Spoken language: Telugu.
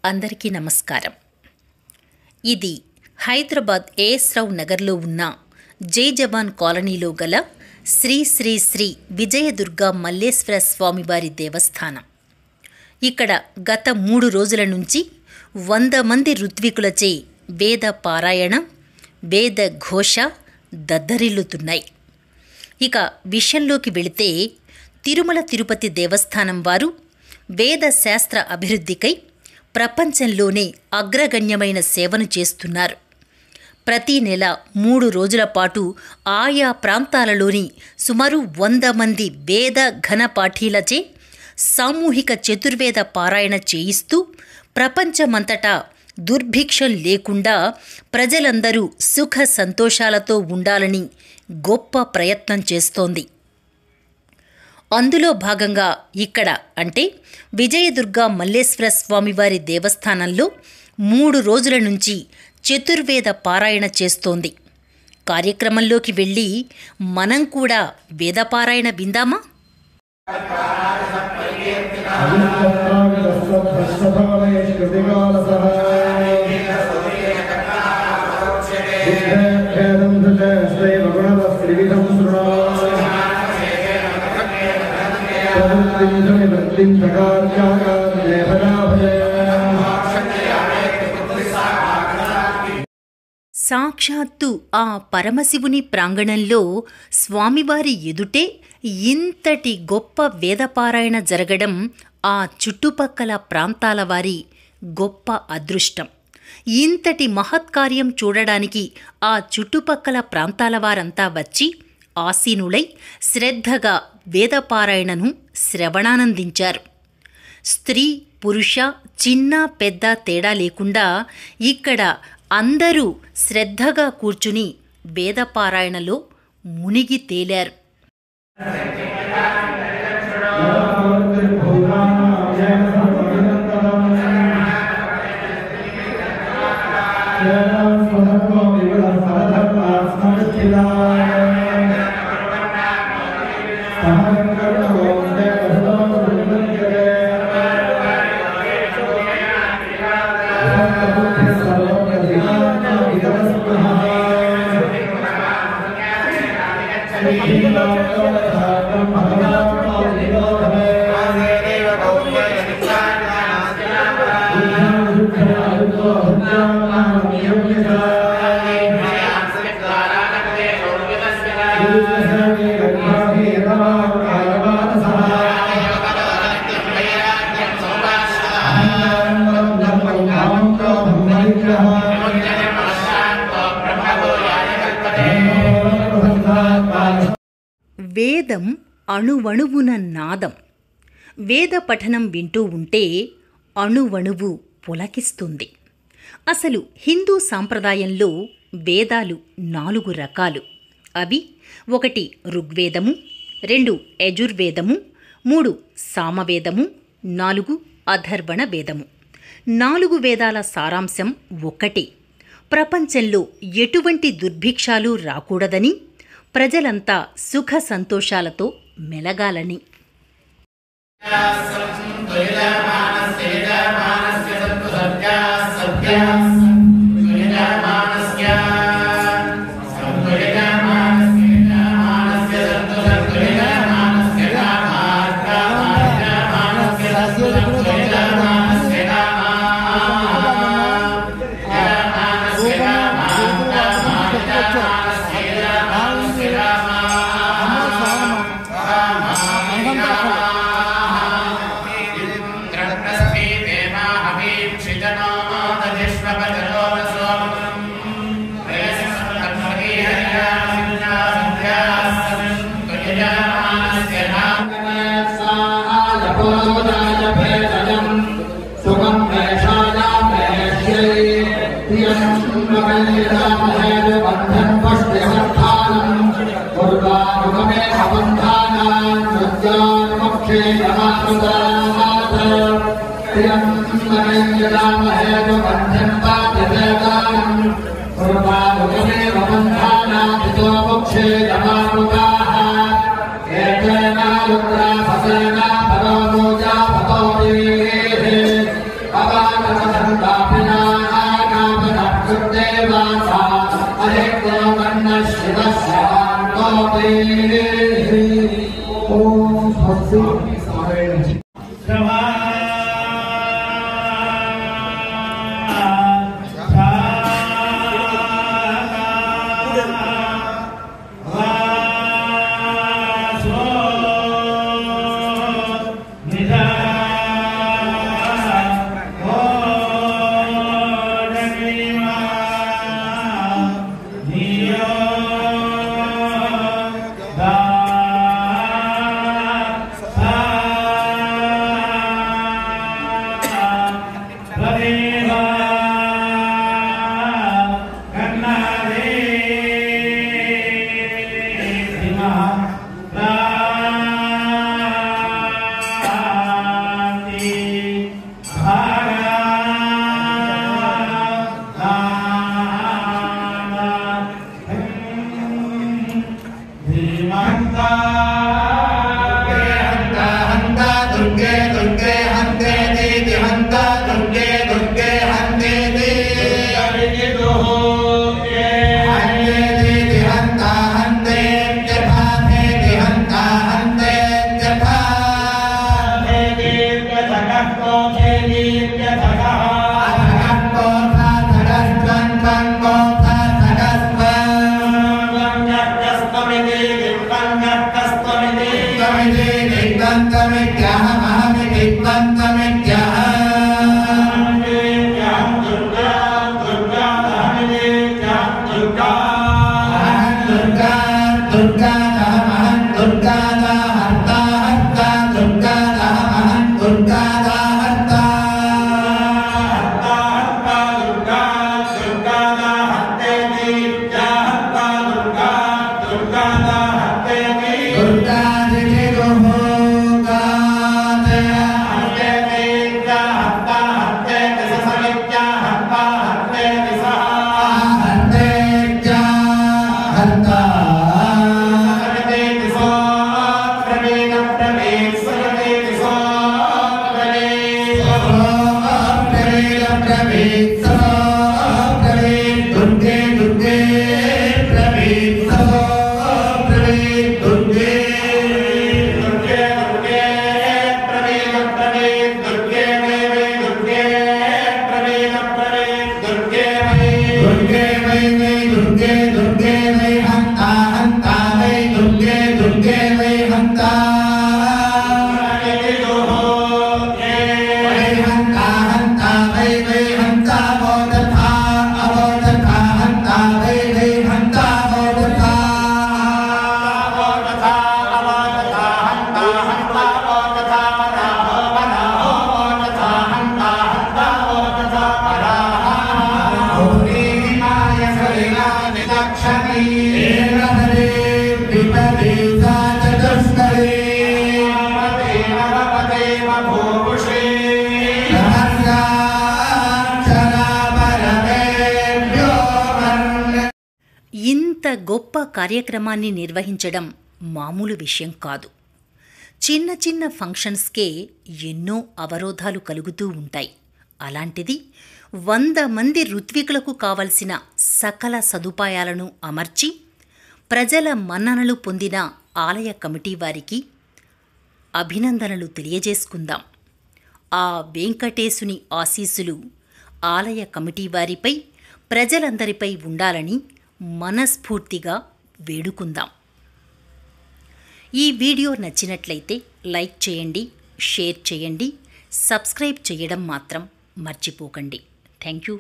అందరికీ నమస్కారం. ఇది హైదరాబాద్ ఏఎస్ రావు నగర్లో ఉన్న జై జవాన్ కాలనీలో గల శ్రీ శ్రీ శ్రీ విజయదుర్గా మల్లేశ్వర స్వామివారి దేవస్థానం. ఇక్కడ గత 3 రోజుల నుంచి 100 మంది ఋత్వికులచే వేద పారాయణ, వేద ఘోష దద్దరిల్లుతున్నాయి. ఇక విషయంలోకి వెళితే తిరుమల తిరుపతి దేవస్థానం వారు వేద శాస్త్ర అభివృద్ధికై ప్రపంచంలోనే అగ్రగణ్యమైన సేవను చేస్తున్నారు. ప్రతి నెల 3 రోజుల పాటు ఆయా ప్రాంతాలలోని సుమారు 100 మంది వేద ఘనపాఠీలచే సామూహిక చతుర్వేద పారాయణ చేయిస్తూ ప్రపంచమంతటా దుర్భిక్షం లేకుండా ప్రజలందరూ సుఖ సంతోషాలతో ఉండాలని గొప్ప ప్రయత్నం చేస్తోంది. అందులో భాగంగా ఇక్కడ అంటే విజయదుర్గా మల్లేశ్వర స్వామివారి దేవస్థానంలో 3 రోజుల నుంచి చతుర్వేద పారాయణ చేస్తోంది. కార్యక్రమంలోకి వెళ్ళి మనం కూడా వేదపారాయణ విందామా? సాక్షాత్తు ఆ పరమశివుని ప్రాంగణంలో స్వామివారి ఎదుటే ఇంతటి గొప్ప వేదపారాయణ జరగడం ఆ చుట్టుపక్కల ప్రాంతాల వారి గొప్ప అదృష్టం. ఇంతటి మహత్కార్యం చూడడానికి ఆ చుట్టుపక్కల ప్రాంతాల వారంతా వచ్చి ఆసీనులై శ్రద్ధగా వేదపారాయణను శ్రవణానందించారు. స్త్రీ పురుష చిన్న పెద్ద తేడా లేకుండా ఇక్కడ అందరూ శ్రద్ధగా కూర్చుని వేదపారాయణలో మునిగి తేలారు. వేదం అణువణువున నాదం. వేద పఠనం వింటూ ఉంటే అణువణువు పులకిస్తుంది. అసలు హిందూ సాంప్రదాయంలో వేదాలు 4 రకాలు. అవి 1 ఋగ్వేదము, 2 యజుర్వేదము, 3 సామవేదము, 4 అథర్వణ వేదము. 4 వేదాల సారాంశం ఒక్కటే: ప్రపంచంలో ఎటువంటి దుర్భిక్షాలు రాకూడదని, ప్రజలంతా సుఖ సంతోషాలతో మెలగాలని. Baba ఇంత గొప్ప కార్యక్రమాన్ని నిర్వహించడం మామూలు విషయం కాదు. చిన్న చిన్న ఫంక్షన్స్కే ఎన్నో అవరోధాలు కలుగుతూ ఉంటాయి. అలాంటిది 100 మంది ఋత్వికులకు కావలసిన సకల సదుపాయాలను అమర్చి ప్రజల మన్ననలు పొందిన ఆలయ కమిటీ వారికి అభినందనలు తెలియజేసుకుందాం. ఆ వెంకటేశుని ఆశీస్సులు ఆలయ కమిటీ వారిపై, ప్రజలందరిపై ఉండాలని మనస్ఫూర్తిగా వేడుకుందాం. ఈ వీడియో నచ్చినట్లయితే లైక్ చేయండి, షేర్ చేయండి, సబ్స్క్రైబ్ చేయడం మాత్రం మర్చిపోకండి. Thank you.